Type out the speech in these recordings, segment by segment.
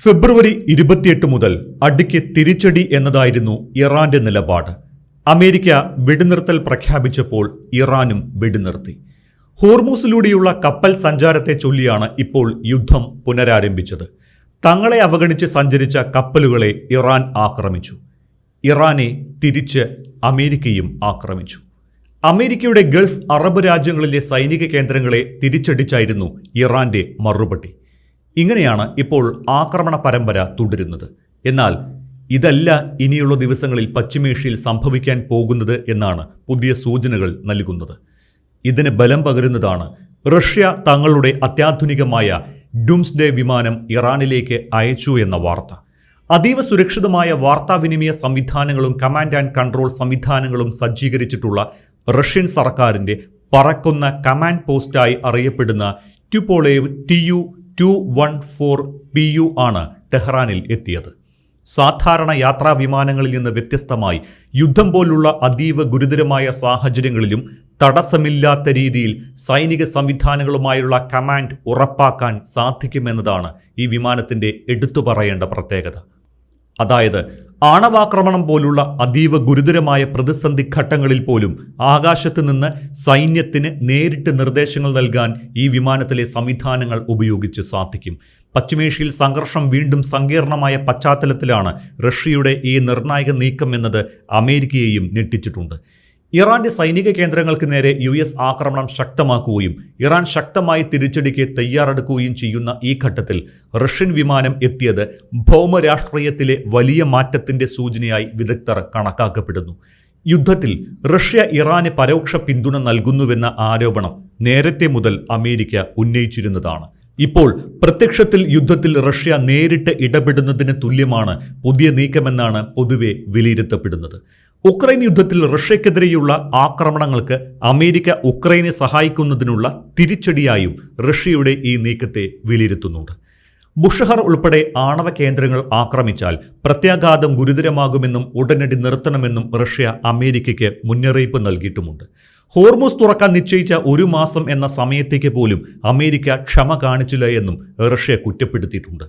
ഫെബ്രുവരി 28 മുതൽ അടിക്ക് തിരിച്ചടി എന്നതായിരുന്നു ഇറാന്റെ നിലപാട്. അമേരിക്ക വെടിനിർത്തൽ പ്രഖ്യാപിച്ചപ്പോൾ ഇറാനും വെടിനിർത്തി. ഹോർമൂസിലൂടെയുള്ള കപ്പൽ സഞ്ചാരത്തെ ചൊല്ലിയാണ് ഇപ്പോൾ യുദ്ധം പുനരാരംഭിച്ചത്. തങ്ങളെ അവഗണിച്ച് സഞ്ചരിച്ച കപ്പലുകളെ ഇറാൻ ആക്രമിച്ചു. ഇറാനെ തിരിച്ച് അമേരിക്കയും ആക്രമിച്ചു. അമേരിക്കയുടെ ഗൾഫ് അറബ് രാജ്യങ്ങളിലെ സൈനിക കേന്ദ്രങ്ങളെ തിരിച്ചടിച്ചായിരുന്നു ഇറാന്റെ മറുപടി. ഇങ്ങനെയാണ് ഇപ്പോൾ ആക്രമണ പരമ്പര തുടരുന്നത്. എന്നാൽ ഇതല്ല ഇനിയുള്ള ദിവസങ്ങളിൽ പശ്ചിമേഷ്യയിൽ സംഭവിക്കാൻ പോകുന്നത് എന്നാണ് പുതിയ സൂചനകൾ നൽകുന്നത്. ഇതിന് ബലം പകരുന്നതാണ് റഷ്യ തങ്ങളുടെ അത്യാധുനികമായ ഡൂംസ്ഡേ വിമാനം ഇറാനിലേക്ക് അയച്ചു എന്ന വാർത്ത. അതീവ സുരക്ഷിതമായ വാർത്താവിനിമയ സംവിധാനങ്ങളും കമാൻഡ് ആൻഡ് കൺട്രോൾ സംവിധാനങ്ങളും സജ്ജീകരിച്ചിട്ടുള്ള റഷ്യൻ സർക്കാരിൻ്റെ പറക്കുന്ന കമാൻഡ് പോസ്റ്റായി അറിയപ്പെടുന്ന ട്യുപോളേവ് Tu-214PU ആണ് ടെഹ്റാനിൽ എത്തിയത്. സാധാരണ യാത്രാ വിമാനങ്ങളിൽ നിന്ന് വ്യത്യസ്തമായി യുദ്ധം പോലുള്ള അതീവ ഗുരുതരമായ സാഹചര്യങ്ങളിലും തടസ്സമില്ലാത്ത രീതിയിൽ സൈനിക സംവിധാനങ്ങളുമായുള്ള കമാൻഡ് ഉറപ്പാക്കാൻ സാധിക്കുമെന്നതാണ് ഈ വിമാനത്തിൻ്റെ എടുത്തു പറയേണ്ട പ്രത്യേകത. അതായത് ആണവാക്രമണം പോലുള്ള അതീവ ഗുരുതരമായ പ്രതിസന്ധി ഘട്ടങ്ങളിൽ പോലും ആകാശത്ത് നിന്ന് സൈന്യത്തിന് നേരിട്ട് നിർദ്ദേശങ്ങൾ നൽകാൻ ഈ വിമാനത്തിലെ സംവിധാനങ്ങൾ ഉപയോഗിച്ച് സാധിക്കും. പശ്ചിമേഷ്യയിൽ സംഘർഷം വീണ്ടും സങ്കീർണമായ പശ്ചാത്തലത്തിലാണ് റഷ്യയുടെ ഈ നിർണായക നീക്കം എന്നത് അമേരിക്കയെയും ഞെട്ടിച്ചിട്ടുണ്ട്. ഇറാന്റെ സൈനിക കേന്ദ്രങ്ങൾക്ക് നേരെ US ആക്രമണം ശക്തമാക്കുകയും ഇറാൻ ശക്തമായി തിരിച്ചടിക്ക് തയ്യാറെടുക്കുകയും ചെയ്യുന്ന ഈ ഘട്ടത്തിൽ റഷ്യൻ വിമാനം എത്തിയത് ഭൗമരാഷ്ട്രീയത്തിലെ വലിയ മാറ്റത്തിന്റെ സൂചനയായി വിദഗ്ധർ കണക്കാക്കപ്പെടുന്നു. യുദ്ധത്തിൽ റഷ്യ ഇറാന് പരോക്ഷ പിന്തുണ നൽകുന്നുവെന്ന ആരോപണം നേരത്തെ മുതൽ അമേരിക്ക ഉന്നയിച്ചിരുന്നതാണ്. ഇപ്പോൾ പ്രത്യക്ഷത്തിൽ യുദ്ധത്തിൽ റഷ്യ നേരിട്ട് ഇടപെടുന്നതിന് തുല്യമാണ് പുതിയ നീക്കമെന്നാണ് പൊതുവെ വിലയിരുത്തപ്പെടുന്നത്. ഉക്രൈൻ യുദ്ധത്തിൽ റഷ്യക്കെതിരെയുള്ള ആക്രമണങ്ങൾക്ക് അമേരിക്ക ഉക്രൈനെ സഹായിക്കുന്നതിനുള്ള തിരിച്ചടിയായും റഷ്യയുടെ ഈ നീക്കത്തെ വിലയിരുത്തുന്നുണ്ട്. ബുഷഹർ ഉൾപ്പെടെ ആണവ കേന്ദ്രങ്ങൾ ആക്രമിച്ചാൽ പ്രത്യാഘാതം ഗുരുതരമാകുമെന്നും ഉടനടി നിർത്തണമെന്നും റഷ്യ അമേരിക്കയ്ക്ക് മുന്നറിയിപ്പ് നൽകിയിട്ടുമുണ്ട്. ഹോർമൂസ് തുറക്കാൻ നിശ്ചയിച്ച 1 മാസം എന്ന സമയത്തേക്ക് പോലും അമേരിക്ക ക്ഷമ കാണിച്ചില്ല എന്നും റഷ്യ കുറ്റപ്പെടുത്തിയിട്ടുണ്ട്.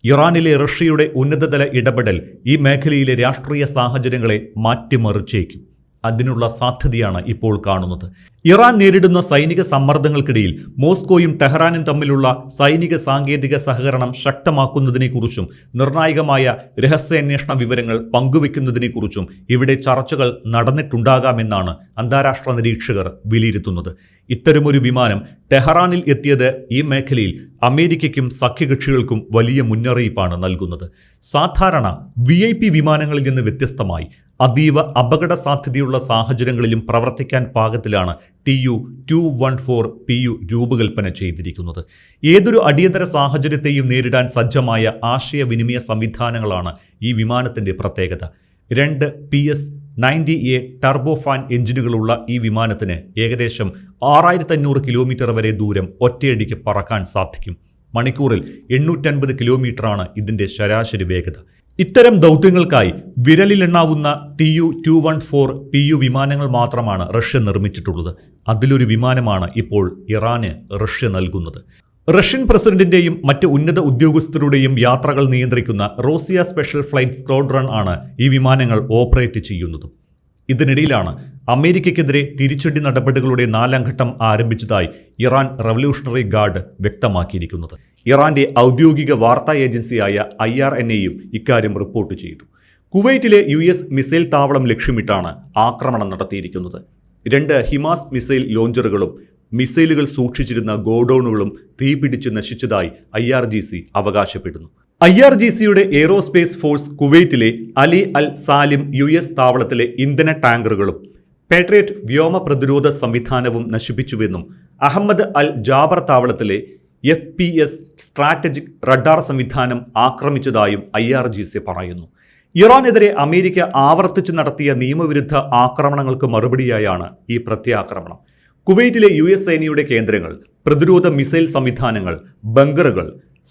ഇറാനിലെ റഷ്യയുടെ ഉന്നതതല ഇടപെടൽ ഈ മേഖലയിലെ രാഷ്ട്രീയ സാഹചര്യങ്ങളെ മാറ്റിമറിച്ചേക്കും. അതിനുള്ള സാധ്യതയാണ് ഇപ്പോൾ കാണുന്നത്. ഇറാൻ നേരിടുന്ന സൈനിക സമ്മർദ്ദങ്ങൾക്കിടയിൽ മോസ്കോയും ടെഹ്റാനും തമ്മിലുള്ള സൈനിക സാങ്കേതിക സഹകരണം ശക്തമാക്കുന്നതിനെക്കുറിച്ചും നിർണായകമായ രഹസ്യാന്വേഷണ വിവരങ്ങൾ പങ്കുവെക്കുന്നതിനെക്കുറിച്ചും ഇവിടെ ചർച്ചകൾ നടന്നിട്ടുണ്ടാകാമെന്നാണ് അന്താരാഷ്ട്ര നിരീക്ഷകർ വിലയിരുത്തുന്നത്. ഇത്തരമൊരു വിമാനം ടെഹ്റാനിൽ എത്തിയത് ഈ മേഖലയിൽ അമേരിക്കയ്ക്കും സഖ്യകക്ഷികൾക്കും വലിയ മുന്നറിയിപ്പാണ് നൽകുന്നത്. സാധാരണ VIP വിമാനങ്ങളിൽ നിന്ന് വ്യത്യസ്തമായി അതീവ അപകട സാധ്യതയുള്ള സാഹചര്യങ്ങളിലും പ്രവർത്തിക്കാൻ പാകത്തിലാണ് Tu-214PU രൂപകൽപ്പന ചെയ്തിരിക്കുന്നത്. ഏതൊരു അടിയന്തര സാഹചര്യത്തെയും നേരിടാൻ സജ്ജമായ ആശയവിനിമയ സംവിധാനങ്ങളാണ് ഈ വിമാനത്തിൻ്റെ പ്രത്യേകത. 2 PS-90A ടർബോഫാൻ എഞ്ചിനുകളുള്ള ഈ വിമാനത്തിന് ഏകദേശം 6500 കിലോമീറ്റർ വരെ ദൂരം ഒറ്റയടിക്ക് പറക്കാൻ സാധിക്കും. മണിക്കൂറിൽ 850 കിലോമീറ്ററാണ് ഇതിൻ്റെ ശരാശരി വേഗത. ഇത്തരം ദൗത്യങ്ങൾക്കായി വിരലിലെണ്ണാവുന്ന Tu-214PU വിമാനങ്ങൾ മാത്രമാണ് റഷ്യ നിർമ്മിച്ചിട്ടുള്ളത്. അതിലൊരു വിമാനമാണ് ഇപ്പോൾ ഇറാന് റഷ്യ നൽകുന്നത്. റഷ്യൻ പ്രസിഡന്റിന്റെയും മറ്റ് ഉന്നത ഉദ്യോഗസ്ഥരുടെയും യാത്രകൾ നിയന്ത്രിക്കുന്ന റോസിയ സ്പെഷ്യൽ ഫ്ലൈറ്റ് സ്ക്വാഡ്രൺ ആണ് ഈ വിമാനങ്ങൾ ഓപ്പറേറ്റ് ചെയ്യുന്നതും. ഇതിനിടയിലാണ് അമേരിക്കയ്ക്കെതിരെ തിരിച്ചടി നടപടികളുടെ 4ാം ഘട്ടം ആരംഭിച്ചതായി ഇറാൻ റവല്യൂഷണറി ഗാർഡ് വ്യക്തമാക്കിയിരിക്കുന്നത്. ഇറാന്റെ ഔദ്യോഗിക വാർത്താ ഏജൻസിയായ IRNAയും ഇക്കാര്യം റിപ്പോർട്ട് ചെയ്തു. കുവൈറ്റിലെ US മിസൈൽ താവളം ലക്ഷ്യമിട്ടാണ് ആക്രമണം നടത്തിയിരിക്കുന്നത്. 2 ഹിമാസ് മിസൈൽ ലോഞ്ചറുകളും മിസൈലുകൾ സൂക്ഷിച്ചിരുന്ന ഗോഡൌണുകളും തീപിടിച്ച് നശിച്ചതായി IRGC അവകാശപ്പെടുന്നു. IRGCയുടെ എയ്റോസ്പേസ് ഫോഴ്സ് കുവൈറ്റിലെ അലി അൽ സാലിം US താവളത്തിലെ ഇന്ധന ടാങ്കറുകളും പാട്രിയറ്റ് വ്യോമ പ്രതിരോധ സംവിധാനവും നശിപ്പിച്ചുവെന്നും അഹമ്മദ് അൽ ജാബർ താവളത്തിലെ FPS സ്ട്രാറ്റജിക് റഡാർ സംവിധാനം ആക്രമിച്ചതായും IRGC പറയുന്നു. ഇറാനെതിരെ അമേരിക്ക ആവർത്തിച്ച് നടത്തിയ നിയമവിരുദ്ധ ആക്രമണങ്ങൾക്ക് മറുപടിയായാണ് ഈ പ്രത്യാക്രമണം. കുവൈറ്റിലെ US സേനയുടെ കേന്ദ്രങ്ങൾ, പ്രതിരോധ മിസൈൽ സംവിധാനങ്ങൾ, ബങ്കറുകൾ,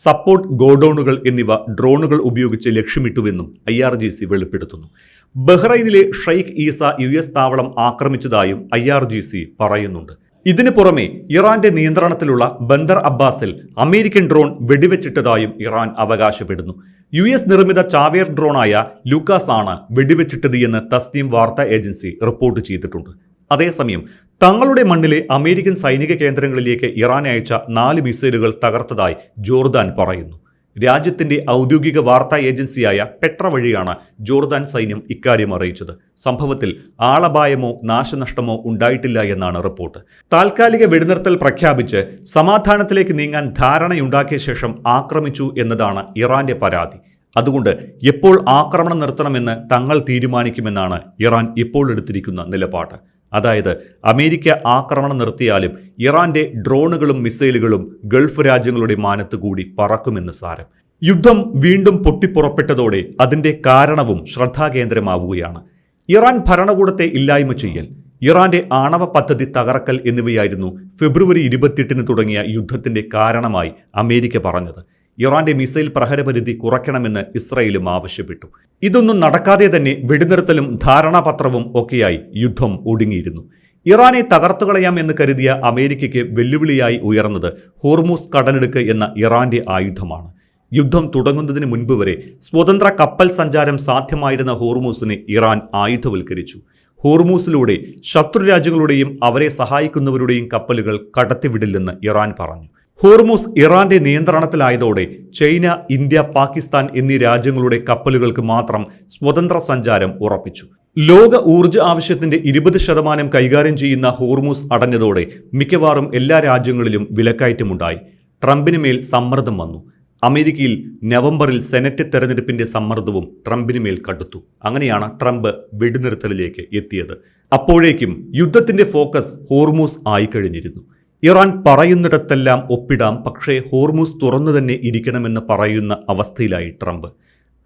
സപ്പോർട്ട് ഗോഡൌണുകൾ എന്നിവ ഡ്രോണുകൾ ഉപയോഗിച്ച് ലക്ഷ്യമിട്ടുവെന്നും IRGC വെളിപ്പെടുത്തുന്നു. ബഹ്റൈനിലെ ഷെയ്ഖ് ഈസ US താവളം ആക്രമിച്ചതായും IRGC പറയുന്നുണ്ട്. ഇതിനു പുറമെ ഇറാന്റെ നിയന്ത്രണത്തിലുള്ള ബന്ദർ അബ്ബാസിൽ അമേരിക്കൻ ഡ്രോൺ വെടിവെച്ചിട്ടതായും ഇറാൻ അവകാശപ്പെടുന്നു. US നിർമ്മിത ചാവേർ ഡ്രോണായ ലൂക്കാസ് ആണ് വെടിവെച്ചിട്ടത് എന്ന് തസ്നീം വാർത്താ ഏജൻസി റിപ്പോർട്ട് ചെയ്തിട്ടുണ്ട്. അതേസമയം തങ്ങളുടെ മണ്ണിലെ അമേരിക്കൻ സൈനിക കേന്ദ്രങ്ങളിലേക്ക് ഇറാൻ അയച്ച 4 മിസൈലുകൾ തകർത്തതായി ജോർദാൻ പറയുന്നു. രാജ്യത്തിന്റെ ഔദ്യോഗിക വാർത്താ ഏജൻസിയായ പെട്ര വഴിയാണ് ജോർദാൻ സൈന്യം ഇക്കാര്യം അറിയിച്ചത്. സംഭവത്തിൽ ആളപായമോ നാശനഷ്ടമോ ഉണ്ടായിട്ടില്ല എന്നാണ് റിപ്പോർട്ട്. താൽക്കാലിക വെടിനിർത്തൽ പ്രഖ്യാപിച്ച് സമാധാനത്തിലേക്ക് നീങ്ങാൻ ധാരണയുണ്ടാക്കിയ ശേഷം ആക്രമിച്ചു എന്നതാണ് ഇറാന്റെ പരാതി. അതുകൊണ്ട് എപ്പോൾ ആക്രമണം നിർത്തണമെന്ന് തങ്ങൾ തീരുമാനിക്കുമെന്നാണ് ഇറാൻ ഇപ്പോൾ എടുത്തിരിക്കുന്ന നിലപാട്. അതായത് അമേരിക്ക ആക്രമണം നിർത്തിയാലും ഇറാന്റെ ഡ്രോണുകളും മിസൈലുകളും ഗൾഫ് രാജ്യങ്ങളുടെ മാനത്ത് കൂടി പറക്കുമെന്ന് സാരം. യുദ്ധം വീണ്ടും പൊട്ടിപ്പുറപ്പെട്ടതോടെ അതിന്റെ കാരണവും ശ്രദ്ധാകേന്ദ്രമാവുകയാണ്. ഇറാൻ ഭരണകൂടത്തെ ഇല്ലായ്മ ചെയ്യൽ, ഇറാന്റെ ആണവ പദ്ധതി തകർക്കൽ എന്നിവയായിരുന്നു ഫെബ്രുവരി 28 തുടങ്ങിയ യുദ്ധത്തിന്റെ കാരണമായി അമേരിക്ക പറഞ്ഞത്. ഇറാന്റെ മിസൈൽ പ്രഹരപരിധി കുറയ്ക്കണമെന്ന് ഇസ്രായേലും ആവശ്യപ്പെട്ടു. ഇതൊന്നും നടക്കാതെ തന്നെ വെടിനിർത്തലും ധാരണാപത്രവും ഒക്കെയായി യുദ്ധം ഒടുങ്ങിയിരുന്നു. ഇറാനെ തകർത്തുകളയാം എന്ന് കരുതിയ അമേരിക്കയ്ക്ക് വെല്ലുവിളിയായി ഉയർന്നത് ഹോർമൂസ് കടലിടുക്ക് എന്ന ഇറാന്റെ ആയുധമാണ്. യുദ്ധം തുടങ്ങുന്നതിന് മുൻപ് വരെ സ്വതന്ത്ര കപ്പൽ സഞ്ചാരം സാധ്യമായിരുന്ന ഹോർമൂസിനെ ഇറാൻ ആയുധവൽക്കരിച്ചു. ഹോർമൂസിലൂടെ ശത്രുരാജ്യങ്ങളുടെയും അവരെ സഹായിക്കുന്നവരുടെയും കപ്പലുകൾ കടത്തിവിടില്ലെന്ന് ഇറാൻ പറഞ്ഞു. ഹോർമൂസ് ഇറാന്റെ നിയന്ത്രണത്തിലായതോടെ ചൈന, ഇന്ത്യ, പാകിസ്ഥാൻ എന്നീ രാജ്യങ്ങളുടെ കപ്പലുകൾക്ക് മാത്രം സ്വതന്ത്ര സഞ്ചാരം ഉറപ്പിച്ചു. ലോക ഊർജ്ജ ആവശ്യത്തിന്റെ 20% കൈകാര്യം ചെയ്യുന്ന ഹോർമൂസ് അടഞ്ഞതോടെ മിക്കവാറും എല്ലാ രാജ്യങ്ങളിലും വിലക്കയറ്റമുണ്ടായി. ട്രംപിന് മേൽ സമ്മർദ്ദം വന്നു. അമേരിക്കയിൽ നവംബറിൽ സെനറ്റ് തെരഞ്ഞെടുപ്പിന്റെ സമ്മർദ്ദവും ട്രംപിന് മേൽ കടുത്തു. അങ്ങനെയാണ് ട്രംപ് വെടിനിർത്തലിലേക്ക് എത്തിയത്. അപ്പോഴേക്കും യുദ്ധത്തിന്റെ ഫോക്കസ് ഹോർമൂസ് ആയിക്കഴിഞ്ഞിരുന്നു. ഇറാൻ പറയുന്നിടത്തെല്ലാം ഒപ്പിടാം, പക്ഷേ ഹോർമൂസ് തുറന്നു തന്നെ ഇരിക്കണമെന്ന് പറയുന്ന അവസ്ഥയിലായി ട്രംപ്.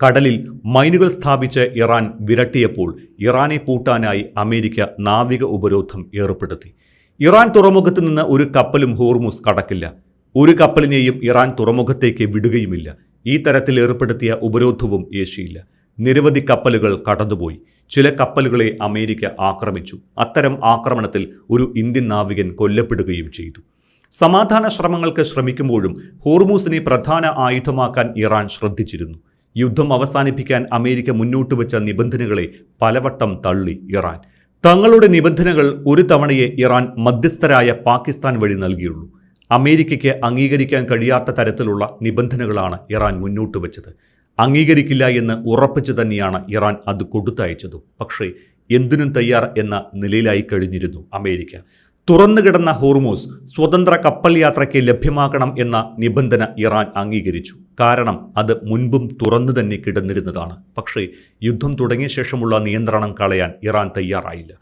കടലിൽ മൈനുകൾ സ്ഥാപിച്ച് ഇറാൻ വിരട്ടിയപ്പോൾ ഇറാനെ പൂട്ടാനായി അമേരിക്ക നാവിക ഉപരോധം ഏർപ്പെടുത്തി. ഇറാൻ തുറമുഖത്ത് നിന്ന് ഒരു കപ്പലും ഹോർമൂസ് കടക്കില്ല. ഒരു കപ്പലിനെയും ഇറാൻ തുറമുഖത്തേക്ക് വിടുകയുമില്ല. ഈ തരത്തിൽ ഏർപ്പെടുത്തിയ ഉപരോധവും ഏശിയില്ല. നിരവധി കപ്പലുകൾ കടന്നുപോയി. ചില കപ്പലുകളെ അമേരിക്ക ആക്രമിച്ചു. അത്തരം ആക്രമണത്തിൽ ഒരു ഇന്ത്യൻ നാവികൻ കൊല്ലപ്പെടുകയും ചെയ്തു. സമാധാന ശ്രമങ്ങൾക്ക് ശ്രമിക്കുമ്പോഴും ഹോർമൂസിനെ പ്രധാന ആയുധമാക്കാൻ ഇറാൻ ശ്രദ്ധിച്ചിരുന്നു. യുദ്ധം അവസാനിപ്പിക്കാൻ അമേരിക്ക മുന്നോട്ട് വെച്ച നിബന്ധനകളെ പലവട്ടം തള്ളി ഇറാൻ. തങ്ങളുടെ നിബന്ധനകൾ ഒരു തവണയെ ഇറാൻ മധ്യസ്ഥരായ പാകിസ്ഥാൻ വഴി നൽകിയുള്ളൂ. അമേരിക്കയ്ക്ക് അംഗീകരിക്കാൻ കഴിയാത്ത തരത്തിലുള്ള നിബന്ധനകളാണ് ഇറാൻ മുന്നോട്ട് വെച്ചത്. അംഗീകരിക്കില്ല എന്ന് ഉറപ്പിച്ചു തന്നെയാണ് ഇറാൻ അത് കൊടുത്തയച്ചതും. പക്ഷേ എന്തിനും തയ്യാർ എന്ന നിലയിലായി കഴിഞ്ഞിരുന്നു അമേരിക്ക. തുറന്നുകിടന്ന ഹോർമൂസ് സ്വതന്ത്ര കപ്പൽ യാത്രയ്ക്ക് ലഭ്യമാക്കണം എന്ന നിബന്ധന ഇറാൻ അംഗീകരിച്ചു. കാരണം അത് മുൻപും തുറന്നു തന്നെ കിടന്നിരുന്നതാണ്. പക്ഷേ യുദ്ധം തുടങ്ങിയ ശേഷമുള്ള നിയന്ത്രണം കളയാൻ ഇറാൻ തയ്യാറായില്ല.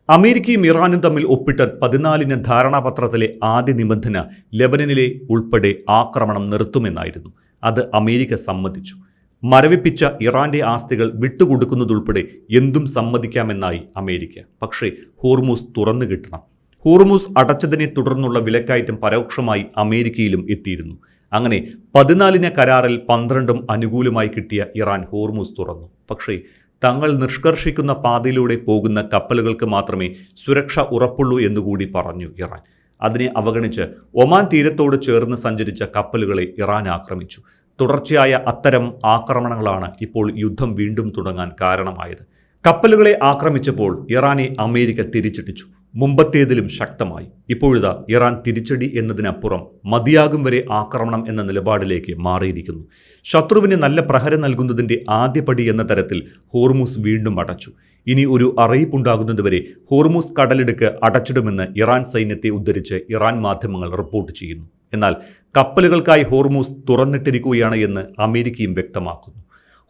അമേരിക്കയും ഇറാനും തമ്മിൽ ഒപ്പിട്ട 14 ധാരണാപത്രത്തിലെ ആദ്യ നിബന്ധന ലെബനനിലെ ഉൾപ്പെടെ ആക്രമണം നിർത്തുമെന്നായിരുന്നു. അത് അമേരിക്ക സമ്മതിച്ചു. മരവിപ്പിച്ച ഇറാന്റെ ആസ്തികൾ വിട്ടുകൊടുക്കുന്നതുൾപ്പെടെ എന്തും സമ്മതിക്കാമെന്നായി അമേരിക്ക. പക്ഷേ ഹോർമൂസ് തുറന്നു കിട്ടണം. ഹോർമൂസ് അടച്ചതിനെ തുടർന്നുള്ള വിലക്കയറ്റം പരോക്ഷമായി അമേരിക്കയിലും എത്തിയിരുന്നു. അങ്ങനെ 14 കരാറിൽ 12 അനുകൂലമായി കിട്ടിയ ഇറാൻ ഹോർമൂസ് തുറന്നു. പക്ഷേ തങ്ങൾ നിഷ്കർഷിക്കുന്ന പാതയിലൂടെ പോകുന്ന കപ്പലുകൾക്ക് മാത്രമേ സുരക്ഷ ഉറപ്പുള്ളൂ എന്നുകൂടി പറഞ്ഞു ഇറാൻ. അതിനെ അവഗണിച്ച് ഒമാൻ തീരത്തോട് ചേർന്ന് സഞ്ചരിച്ച കപ്പലുകളെ ഇറാൻ ആക്രമിച്ചു. തുടർച്ചയായ അത്തരം ആക്രമണങ്ങളാണ് ഇപ്പോൾ യുദ്ധം വീണ്ടും തുടങ്ങാൻ കാരണമായത്. കപ്പലുകളെ ആക്രമിച്ചപ്പോൾ ഇറാനെ അമേരിക്ക തിരിച്ചടിച്ചു. മുമ്പത്തേതിലും ശക്തമായി. ഇപ്പോഴിതാ ഇറാൻ തിരിച്ചടി എന്നതിനപ്പുറം മതിയാകും വരെ ആക്രമണം എന്ന നിലപാടിലേക്ക് മാറിയിരിക്കുന്നു. ശത്രുവിന് നല്ല പ്രഹരം നൽകുന്നതിൻ്റെ ആദ്യപടി എന്ന തരത്തിൽ ഹോർമൂസ് വീണ്ടും അടച്ചു. ഇനി ഒരു അറിയിപ്പുണ്ടാകുന്നതുവരെ ഹോർമൂസ് കടലിടുക്ക് അടച്ചിടുമെന്ന് ഇറാൻ സൈന്യത്തെ ഉദ്ധരിച്ച് ഇറാൻ മാധ്യമങ്ങൾ റിപ്പോർട്ട് ചെയ്യുന്നു. എന്നാൽ കപ്പലുകൾക്കായി ഹോർമൂസ് തുറന്നിട്ടിരിക്കുകയാണ് എന്ന് അമേരിക്കയും വ്യക്തമാക്കുന്നു.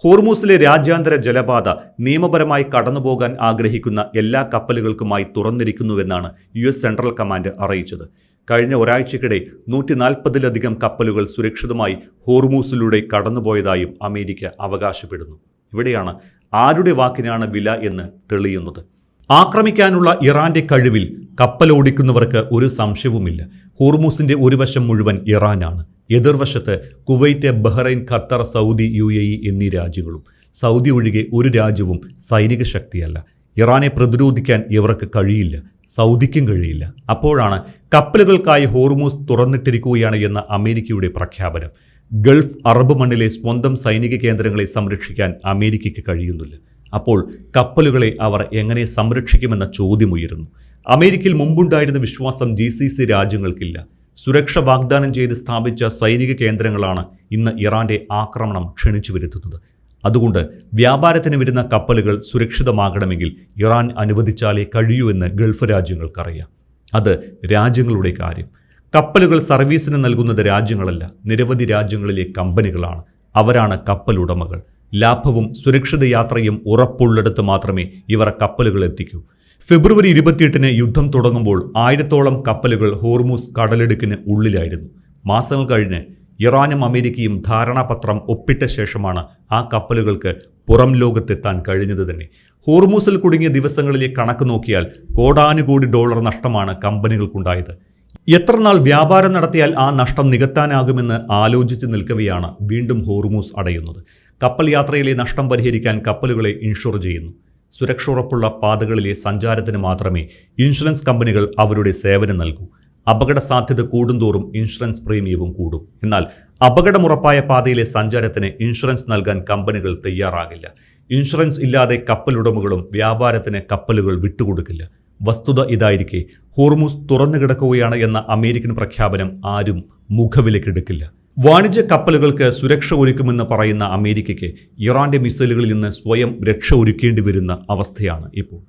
ഹോർമൂസിലെ രാജ്യാന്തര ജലപാത നിയമപരമായി കടന്നുപോകാൻ ആഗ്രഹിക്കുന്ന എല്ലാ കപ്പലുകൾക്കുമായി തുറന്നിരിക്കുന്നുവെന്നാണ് US സെൻട്രൽ കമാൻഡ് അറിയിച്ചത്. കഴിഞ്ഞ ഒരാഴ്ചക്കിടെ 140-ലധികം കപ്പലുകൾ സുരക്ഷിതമായി ഹോർമൂസിലൂടെ കടന്നുപോയതായും അമേരിക്ക അവകാശപ്പെടുന്നു. ഇവിടെയാണ് ആരുടെ വാക്കിനാണ് വില എന്ന് തെളിയുന്നത്. ആക്രമിക്കാനുള്ള ഇറാന്റെ കഴിവിൽ കപ്പലോടിക്കുന്നവർക്ക് ഒരു സംശയവുമില്ല. ഹോർമൂസിന്റെ ഒരു വശം മുഴുവൻ ഇറാനാണ്. എതിർവശത്ത് Kuwait, Bahrain, Qatar, Saudi, UAE എന്നീ രാജ്യങ്ങളും. സൗദി ഒഴികെ ഒരു രാജ്യവും സൈനിക ശക്തിയല്ല. ഇറാനെ പ്രതിരോധിക്കാൻ ഇവർക്ക് കഴിയില്ല, സൗദിക്കും കഴിയില്ല. അപ്പോഴാണ് കപ്പലുകൾക്കായി ഹോർമൂസ് തുറന്നിട്ടിരിക്കുകയാണ് എന്ന അമേരിക്കയുടെ പ്രഖ്യാപനം. ഗൾഫ് അറബ് മണ്ണിലെ സ്വന്തം സൈനിക കേന്ദ്രങ്ങളെ സംരക്ഷിക്കാൻ അമേരിക്കയ്ക്ക് കഴിയുന്നില്ല. അപ്പോൾ കപ്പലുകളെ അവർ എങ്ങനെ സംരക്ഷിക്കുമെന്ന ചോദ്യമുയരുന്നു. അമേരിക്കയിൽ മുമ്പുണ്ടായിരുന്ന വിശ്വാസം GCC രാജ്യങ്ങൾക്കില്ല. സുരക്ഷ വാഗ്ദാനം ചെയ്ത് സ്ഥാപിച്ച സൈനിക കേന്ദ്രങ്ങളാണ് ഇന്ന് ഇറാന്റെ ആക്രമണം ക്ഷണിച്ചു വരുത്തുന്നത്. അതുകൊണ്ട് വ്യാപാരത്തിന് വരുന്ന കപ്പലുകൾ സുരക്ഷിതമാകണമെങ്കിൽ ഇറാൻ അനുവദിച്ചാലേ കഴിയൂ എന്ന് ഗൾഫ് രാജ്യങ്ങൾക്കറിയാം. അത് രാജ്യങ്ങളുടെ കാര്യം. കപ്പലുകൾ സർവീസിന് നൽകുന്നത് രാജ്യങ്ങളല്ല, നിരവധി രാജ്യങ്ങളിലെ കമ്പനികളാണ്. അവരാണ് കപ്പലുടമകൾ. ലാഭവും സുരക്ഷിത യാത്രയും ഉറപ്പുള്ളിടത്ത് മാത്രമേ ഇവർ കപ്പലുകൾ എത്തിക്കൂ. ഫെബ്രുവരി 28-ന് യുദ്ധം തുടങ്ങുമ്പോൾ 1000-ഓളം കപ്പലുകൾ ഹോർമൂസ് കടലിടുക്കിന് ഉള്ളിലായിരുന്നു. മാസങ്ങൾ കഴിഞ്ഞ് ഇറാനും അമേരിക്കയും ധാരണാപത്രം ഒപ്പിട്ട ശേഷമാണ് ആ കപ്പലുകൾക്ക് പുറം ലോകത്തെത്താൻ കഴിഞ്ഞത് തന്നെ. ഹോർമൂസിൽ കുടുങ്ങിയ ദിവസങ്ങളിലെ കണക്ക് നോക്കിയാൽ കോടാനുകോടി ഡോളർ നഷ്ടമാണ് കമ്പനികൾക്കുണ്ടായത്. എത്ര നാൾ വ്യാപാരം നടത്തിയാൽ ആ നഷ്ടം നികത്താനാകുമെന്ന് ആലോചിച്ച് നിൽക്കവെയാണ് വീണ്ടും ഹോർമൂസ് അടയുന്നത്. കപ്പൽ യാത്രയിലെ നഷ്ടം പരിഹരിക്കാൻ കപ്പലുകളെ ഇൻഷുർ ചെയ്യുന്നു. സുരക്ഷ ഉറപ്പുള്ള പാതകളിലെ സഞ്ചാരത്തിന് മാത്രമേ ഇൻഷുറൻസ് കമ്പനികൾ അവരുടെ സേവനം നൽകൂ. അപകട സാധ്യത കൂടുന്തോറും ഇൻഷുറൻസ് പ്രീമിയവും കൂടും. എന്നാൽ അപകടമുറപ്പായ പാതയിലെ സഞ്ചാരത്തിന് ഇൻഷുറൻസ് നൽകാൻ കമ്പനികൾ തയ്യാറാകില്ല. ഇൻഷുറൻസ് ഇല്ലാതെ കപ്പലുടമകളും വ്യാപാരത്തിന് കപ്പലുകൾ വിട്ടുകൊടുക്കില്ല. വസ്തുത ഇതായിരിക്കെ ഹോർമൂസ് തുറന്നു കിടക്കുകയാണ് എന്ന അമേരിക്കൻ പ്രഖ്യാപനം ആരും മുഖവിലക്കെടുക്കില്ല. വാണിജ്യ കപ്പലുകൾക്ക് സുരക്ഷ ഒരുക്കുമെന്ന് പറയുന്ന അമേരിക്കയ്ക്ക് ഇറാന്റെ മിസൈലുകളിൽ നിന്ന് സ്വയം രക്ഷ ഒരുക്കേണ്ടി വരുന്ന അവസ്ഥയാണ് ഇപ്പോൾ.